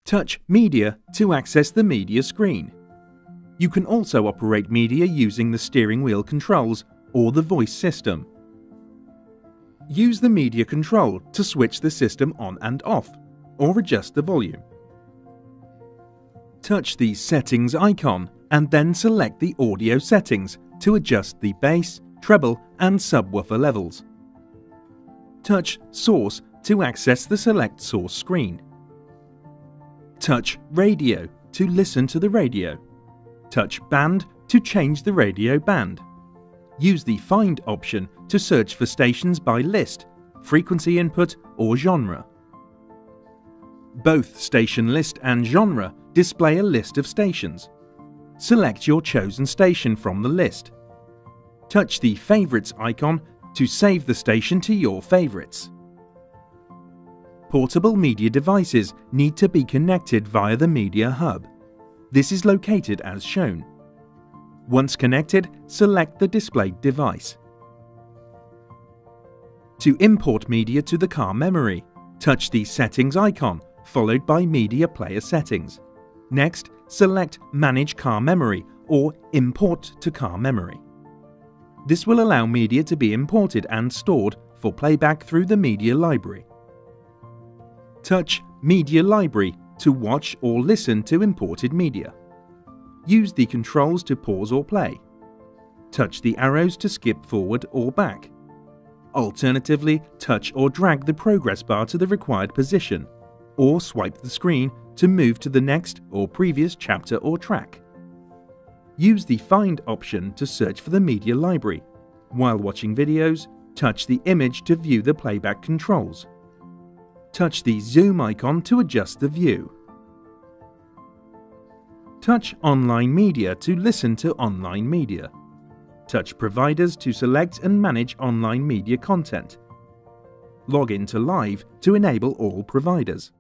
Touch Media to access the media screen. You can also operate media using the steering wheel controls or the voice system. Use the media control to switch the system on and off, or adjust the volume. Touch the Settings icon and then select the audio settings to adjust the bass, treble and subwoofer levels. Touch Source to access the Select Source screen. Touch Radio to listen to the radio. Touch Band to change the radio band. Use the Find option to search for stations by list, frequency input or genre. Both Station List and Genre display a list of stations. Select your chosen station from the list. Touch the Favorites icon to save the station to your favorites. Portable media devices need to be connected via the media hub. This is located as shown. Once connected, select the displayed device. To import media to the car memory, touch the Settings icon followed by Media Player Settings. Next, select Manage Car Memory or Import to Car Memory. This will allow media to be imported and stored for playback through the media library. Touch Media Library to watch or listen to imported media. Use the controls to pause or play. Touch the arrows to skip forward or back. Alternatively, touch or drag the progress bar to the required position, or swipe the screen to move to the next or previous chapter or track. Use the Find option to search for the media library. While watching videos, touch the image to view the playback controls. Touch the Zoom icon to adjust the view. Touch Online Media to listen to online media. Touch Providers to select and manage online media content. Log into Live to enable all providers.